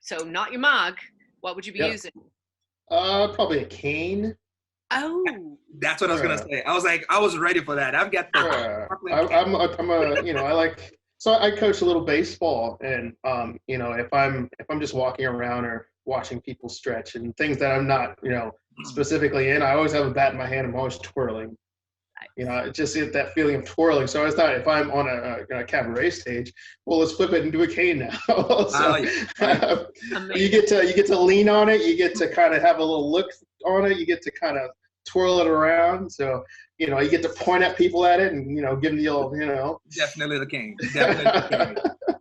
Speaker 2: so not your mug, what would you be using?
Speaker 3: Probably a cane.
Speaker 2: Oh,
Speaker 4: that's what I was gonna say. I was ready for that. I've got I coach a little baseball, and you know, if I'm just walking around or watching people stretch and things that I'm not, you know, specifically in, I always have a bat in my hand. I'm always twirling. You know, it's just that feeling of twirling. So I thought, if I'm on a cabaret stage, well, let's flip it and do a cane now. So, you get to lean on it. You get to kind of have a little look on it. You get to kind of twirl it around. So, you know, you get to point at people at it and, you know, give them the old, you know. Definitely the cane.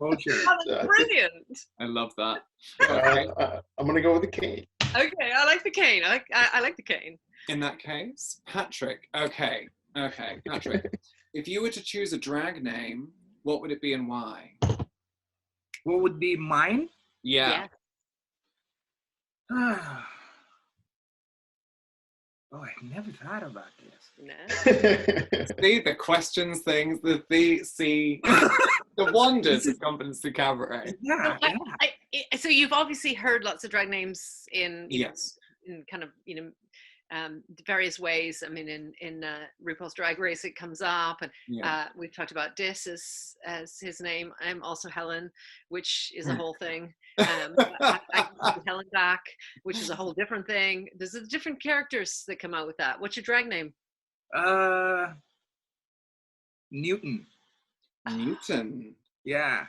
Speaker 4: Oh, sure.
Speaker 2: Oh, that's brilliant.
Speaker 1: I love that.
Speaker 3: I'm gonna go with the cane.
Speaker 2: Okay, I like the cane. I like the cane.
Speaker 1: In that case, Patrick. Okay, Patrick. If you were to choose a drag name, what would it be and why?
Speaker 4: What would be mine?
Speaker 1: Yeah.
Speaker 4: Oh, I never thought about this.
Speaker 2: No.
Speaker 1: See the questions, things, the wonders of Confidence to Cabaret.
Speaker 4: Yeah.
Speaker 2: So you've obviously heard lots of drag names in in kind of, you know, various ways. I mean, in RuPaul's Drag Race, it comes up, and we've talked about Dis as his name. I'm also Helen, which is a whole thing. I Helen back, which is a whole different thing. There's different characters that come out with that. What's your drag name?
Speaker 4: Newton.
Speaker 1: Newton.
Speaker 4: Yeah.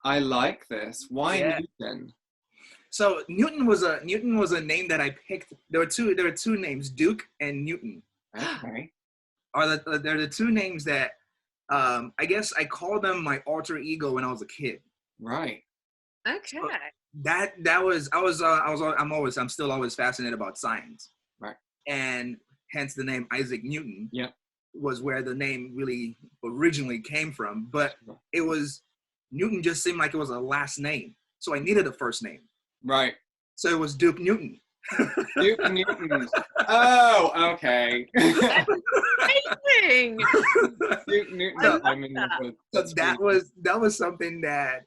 Speaker 1: I like this. Why Newton?
Speaker 4: So Newton was a name that I picked. There were two names, Duke and Newton.
Speaker 1: Okay.
Speaker 4: They're the two names that I guess I called them my alter ego when I was a kid.
Speaker 1: Right.
Speaker 2: Okay.
Speaker 4: So I'm still always fascinated about science.
Speaker 1: Right.
Speaker 4: And hence the name Isaac Newton.
Speaker 1: Yeah.
Speaker 4: Was where the name really originally came from, but it was Newton just seemed like it was a last name, so I needed a first name.
Speaker 1: Right.
Speaker 4: So it was Duke Newton.
Speaker 1: Duke Newton. Oh, okay.
Speaker 2: Amazing.
Speaker 1: Duke Newton.
Speaker 4: So that was something that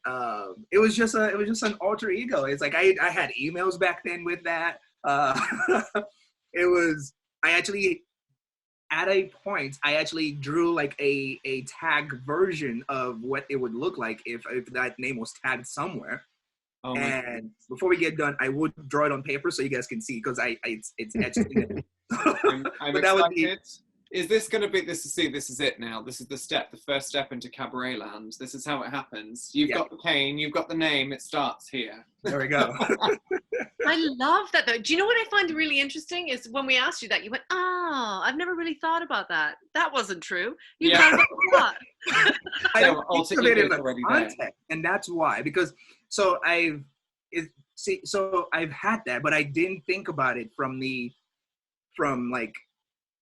Speaker 4: it was just an alter ego. It's like I had emails back then with that. At a point, I actually drew like a tag version of what it would look like if that name was tagged somewhere. Oh, and before we get done, I would draw it on paper so you guys can see because it's etched in it.
Speaker 1: I'm excited. Is this going to be, this is it now. This is the first step into Cabaret land. This is how it happens. You've got the cane, you've got the name, it starts here.
Speaker 4: There we go.
Speaker 2: I love that though. Do you know what I find really interesting is when we asked you that, you went, oh, I've never really thought about that. That wasn't true. You thought about what?
Speaker 4: I cultivated the context, and that's why. Because I've had that, but I didn't think about it from like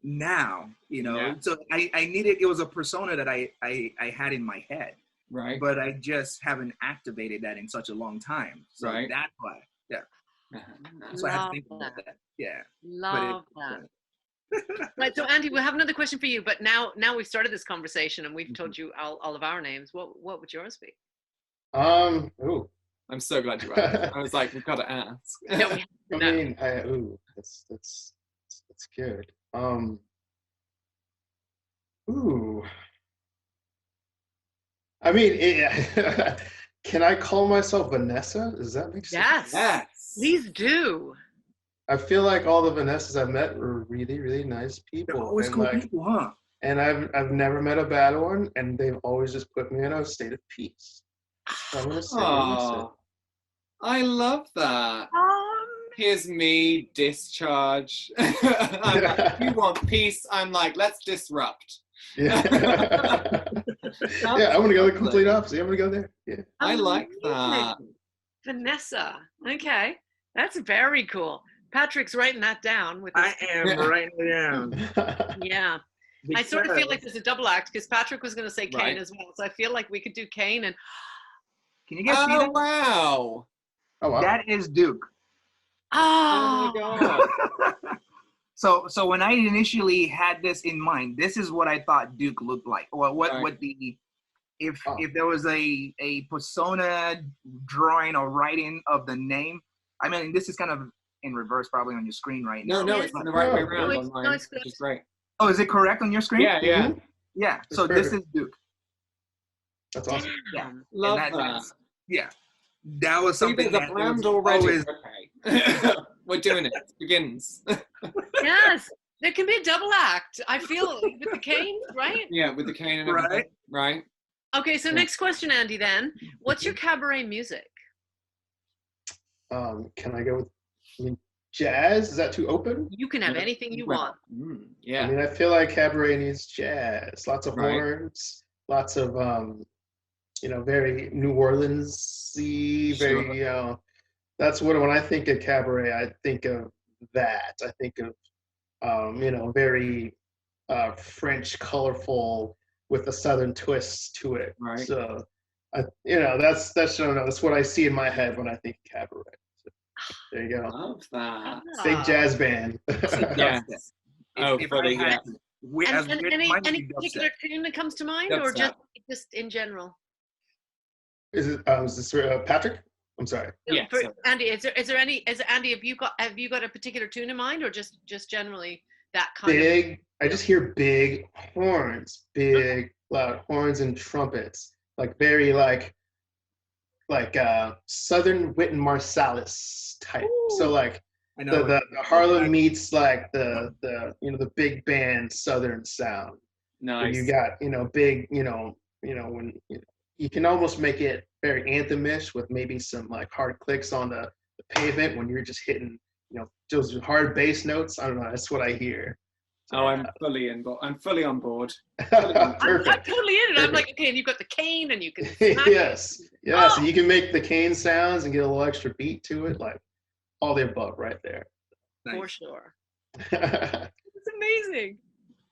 Speaker 4: now, you know. Yeah. So I needed, it was a persona that I had in my head.
Speaker 1: Right.
Speaker 4: But I just haven't activated that in such a long time. So
Speaker 1: right.
Speaker 4: That's why. Yeah. So I have to think about that. Yeah.
Speaker 2: Love that. Right. So Andy, we have another question for you, but now we've started this conversation and we've told you all of our names. What would yours be?
Speaker 1: Ooh. I'm so glad you asked. I was like, we've got to ask.
Speaker 2: No,
Speaker 3: that's good. Ooh. I mean, can I call myself Vanessa? Does that make sense?
Speaker 2: Yes. Please do.
Speaker 3: I feel like all the Vanessas I've met were really, really nice people.
Speaker 4: They're always cool people, huh?
Speaker 3: And I've never met a bad one, and they've always just put me in a state of peace. So I'm gonna say.
Speaker 1: I love that. Here's me, discharge. I'm like, you want peace? I'm like, let's disrupt.
Speaker 3: Yeah. Yeah, I'm gonna go the complete opposite. I'm gonna go there. Yeah.
Speaker 1: I like that.
Speaker 2: Vanessa. Okay. That's very cool. Patrick's writing that down.
Speaker 4: I am writing it down.
Speaker 2: Yeah. Because I sort of feel like there's a double act because Patrick was going to say Kane as well. So I feel like we could do Kane and.
Speaker 4: Can you guys see that?
Speaker 1: Wow.
Speaker 3: Oh, wow.
Speaker 4: That is Duke.
Speaker 2: Oh
Speaker 1: my God.
Speaker 4: So when I initially had this in mind, this is what I thought Duke looked like. Or if there was a persona drawing or writing of the name. I mean, this is kind of in reverse probably on your screen right now.
Speaker 1: No, it's the right way around on mine, which is great.
Speaker 4: Oh, is it correct on your screen?
Speaker 1: Yeah.
Speaker 3: Mm-hmm.
Speaker 4: Yeah. So this is Duke.
Speaker 3: That's awesome.
Speaker 2: Yeah.
Speaker 1: Love that.
Speaker 4: Yeah. That was something
Speaker 1: that brand already. Okay. We're doing it. It begins.
Speaker 2: Yes. There can be a double act. I feel with the cane, right?
Speaker 1: Yeah, with the cane and everything. Right.
Speaker 2: Okay, so next question, Andy, then. What's your cabaret music?
Speaker 3: Can I go with jazz? Is that too open?
Speaker 2: You can have anything you want.
Speaker 1: Yeah.
Speaker 3: I mean, I feel like cabaret needs jazz. Lots of horns, lots of, very New Orleans-y, very, that's when I think of cabaret, I think of that. I think of, very French, colorful, with a Southern twist to it.
Speaker 1: Right.
Speaker 3: So, that's what I see in my head when I think cabaret. So, there you go.
Speaker 1: Love that.
Speaker 3: Big jazz band.
Speaker 1: Yes.
Speaker 2: Any particular tune that comes to mind, or just in general?
Speaker 3: Is this Patrick? I'm sorry.
Speaker 2: Yeah. Andy, is there any? Andy, have you got a particular tune in mind, or just generally that kind
Speaker 3: big,
Speaker 2: of?
Speaker 3: I just hear big horns, big loud horns and trumpets, like very like Southern Wynton Marsalis type. Ooh. So like the Harlem meets like the big band Southern sound.
Speaker 1: Nice.
Speaker 3: You got big when you can almost make it very anthemish with maybe some like hard clicks on the pavement when you're just hitting those hard bass notes. I don't know. That's what I hear.
Speaker 1: Oh, I'm fully in. I'm fully on board.
Speaker 2: I'm totally in it. I'm like, okay, and you've got the cane, and you can.
Speaker 3: Yes. Oh! And you can make the cane sounds and get a little extra beat to it, like all the above, right there.
Speaker 2: For sure. It's amazing.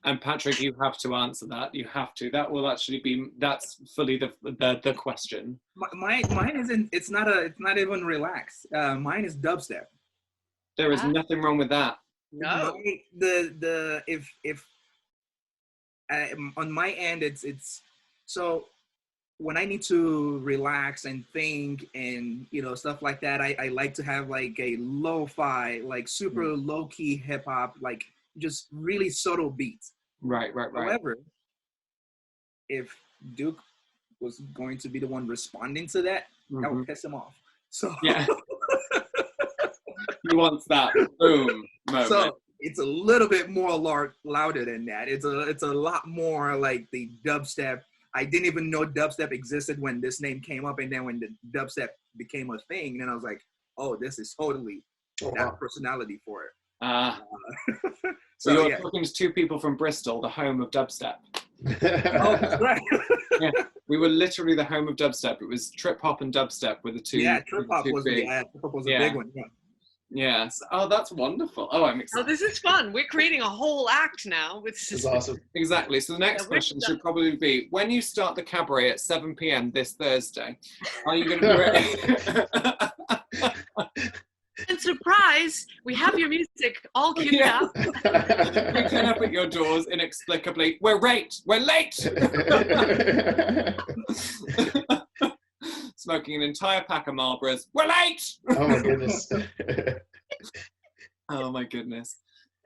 Speaker 1: And Patrick, you have to answer that. You have to. That will actually be. That's fully the question.
Speaker 4: Mine isn't. It's not even relaxed. Mine is dubstep.
Speaker 1: There is nothing wrong with that.
Speaker 2: No.
Speaker 4: If on my end, it's so when I need to relax and think and stuff like that, I like to have like a lo-fi, like super low-key hip-hop, like just really subtle beats.
Speaker 1: Right.
Speaker 4: However, if Duke was going to be the one responding to that, that would piss him off. So
Speaker 1: yeah. He wants that boom moment.
Speaker 4: So it's a little bit more louder than that. It's a lot more like the dubstep. I didn't even know dubstep existed when this name came up, and then when the dubstep became a thing, then I was like, oh, this is totally that personality for it.
Speaker 1: So you're talking to two people from Bristol, the home of dubstep.
Speaker 4: Oh, that's right.
Speaker 1: Yeah, we were literally the home of dubstep. It was trip hop and dubstep were the two.
Speaker 4: Yeah, trip hop was a big one. Yeah.
Speaker 1: Yes. Oh, that's wonderful. Oh, I'm excited.
Speaker 2: Oh, this is fun. We're creating a whole act now.
Speaker 3: This is awesome.
Speaker 1: Exactly. So the next question should probably be, when you start the cabaret at 7 p.m. this Thursday, are you going to be ready?
Speaker 2: And surprise, we have your music all queued up.
Speaker 1: We turn up at your doors inexplicably. We're late. Smoking an entire pack of Marlboros. We're late!
Speaker 3: Oh my goodness.
Speaker 1: Oh my goodness.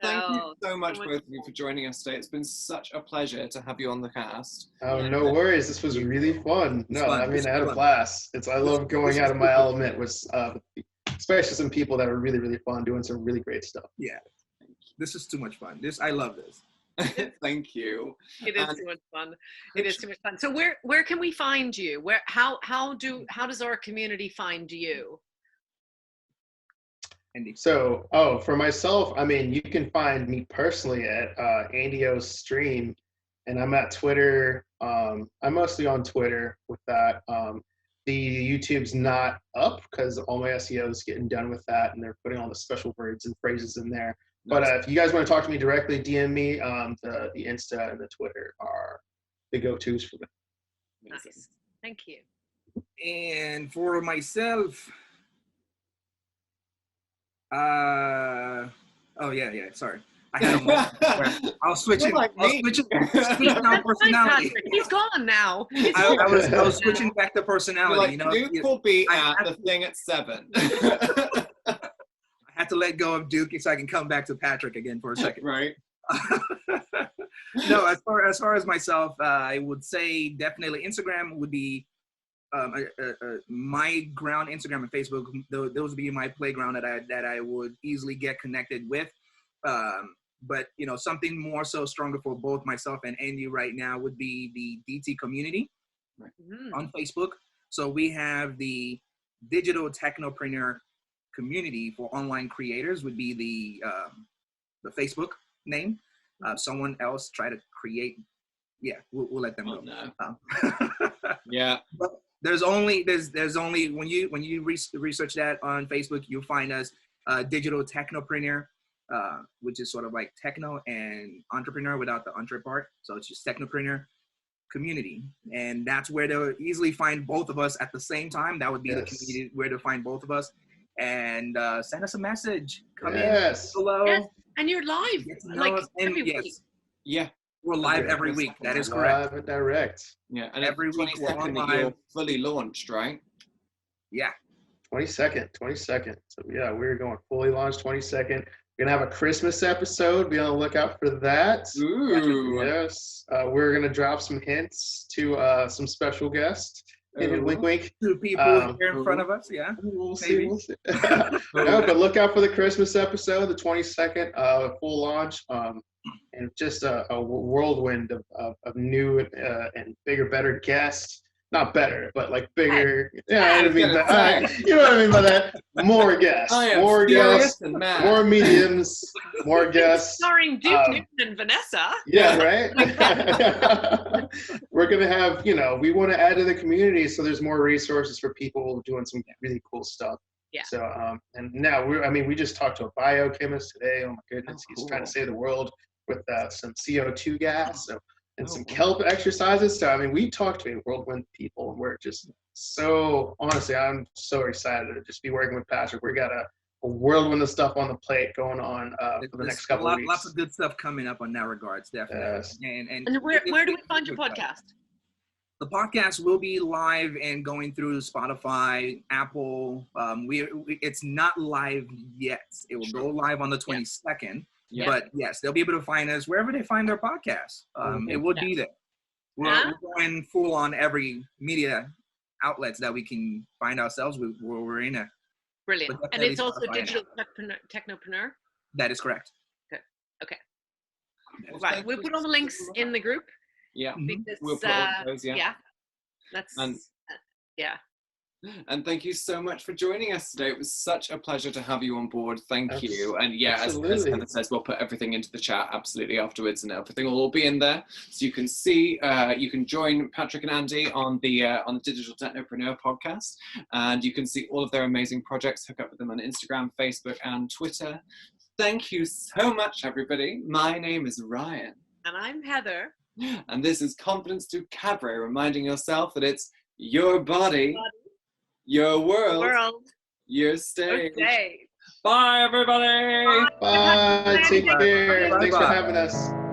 Speaker 1: Thank you so much, both of you, for joining us today. It's been such a pleasure to have you on the cast.
Speaker 3: Oh, no worries. This was really fun. I had a blast. I love going out of my element with, especially some people that are really, really fun, doing some really great stuff.
Speaker 4: Yeah. This is too much fun. I love this.
Speaker 1: Thank you.
Speaker 2: It is too much fun. It is too much fun. So where can we find you? How does our community find you?
Speaker 4: Andy.
Speaker 3: So, for myself, you can find me personally at Andio's stream, and I'm at Twitter. I'm mostly on Twitter with that. The YouTube's not up because all my SEO is getting done with that, and they're putting all the special words and phrases in there. But if you guys want to talk to me directly, DM me. The Insta and the Twitter are the go-tos for me.
Speaker 2: Nice. Thank you.
Speaker 4: And for myself, sorry. I was switching personality.
Speaker 2: He's gone now.
Speaker 4: I was switching back to personality.
Speaker 1: Duke will be at the thing at 7.
Speaker 4: I had to let go of Duke so I can come back to Patrick again for a second.
Speaker 1: Right.
Speaker 4: No, as far as myself, I would say definitely Instagram would be my ground. Instagram and Facebook, those would be my playground that I would easily get connected with. But something more so stronger for both myself and Andy right now would be the DT community on Facebook. So we have the Digital Technopreneur community for online creators would be the Facebook name. Someone else try to create. Yeah, we'll let them know.
Speaker 1: No. Yeah.
Speaker 4: But there's only when you research that on Facebook, you'll find us Digital Technopreneur, which is sort of like techno and entrepreneur without the entre part. So it's just Technopreneur community, and that's where they'll easily find both of us at the same time. That would be the community where to find both of us. And send us a message. Come in. Hello.
Speaker 2: Yes. And you're live every week.
Speaker 1: Yeah.
Speaker 4: We're live every week. That is correct.
Speaker 3: Live and direct.
Speaker 1: Yeah. And
Speaker 4: every week we're on live.
Speaker 1: You're fully launched, right?
Speaker 4: Yeah.
Speaker 3: 22nd. So yeah, we're going fully launched 22nd. We're going to have a Christmas episode. Be on the lookout for that.
Speaker 1: Ooh.
Speaker 3: Yes. We're going to drop some hints to some special guests. Wink, wink.
Speaker 4: 2 people here in front of us, yeah.
Speaker 3: We'll see. No, but look out for the Christmas episode, the 22nd, full launch, and just a whirlwind of new and bigger, better guests. not better, but like bigger. Yeah,
Speaker 1: I
Speaker 3: I
Speaker 1: was
Speaker 3: mean,
Speaker 1: gonna say.
Speaker 3: you know what I mean by that. More guests,
Speaker 1: I am
Speaker 3: more
Speaker 1: furious
Speaker 3: guests,
Speaker 1: and mad.
Speaker 3: more mediums, more guests.
Speaker 2: Starring Duke Newton and Vanessa.
Speaker 3: Yeah, right. We're gonna have, we want to add to the community, so there's more resources for people doing some really cool stuff.
Speaker 2: Yeah.
Speaker 3: So, and now we just talked to a biochemist today. Oh my goodness,
Speaker 1: Oh,
Speaker 3: he's trying to save the world with some CO2 gas. So, and some
Speaker 1: wow.
Speaker 3: kelp exercises. So, we talked to whirlwind people, and we're just so, honestly, I'm so excited to just be working with Patrick. We got a whirlwind of stuff on the plate going on for the next couple of weeks.
Speaker 4: Lots of good stuff coming up on that regards, definitely.
Speaker 3: Yes.
Speaker 4: And
Speaker 2: where do we find your podcast?
Speaker 4: The podcast will be live and going through Spotify, Apple. It's not live yet. It will go live on the 22nd. Yeah. But yes, they'll be able to find us wherever they find their podcasts. It will be there. We're going full on every media outlets that we can find ourselves. We're in it.
Speaker 2: Brilliant. And it's also Digital Technopreneur?
Speaker 4: That is correct.
Speaker 2: Good. Okay. Right. We'll put all the links in the group.
Speaker 1: Yeah.
Speaker 2: Because,
Speaker 1: we'll put all those,
Speaker 2: yeah. That's, yeah.
Speaker 1: And thank you so much for joining us today. It was such a pleasure to have you on board. Thank you. And yeah, as Heather says, we'll put everything into the chat absolutely afterwards, and everything will all be in there. So you can see, you can join Patrick and Andy on the Digital Technopreneur podcast, and you can see all of their amazing projects. Hook up with them on Instagram, Facebook, and Twitter. Thank you so much, everybody. My name is Ryan.
Speaker 2: And I'm Heather.
Speaker 1: And this is Confidence Through Cabaret, reminding yourself that it's your body. Your world, your stage. Bye, everybody.
Speaker 3: Bye. Take care. Thanks for having us.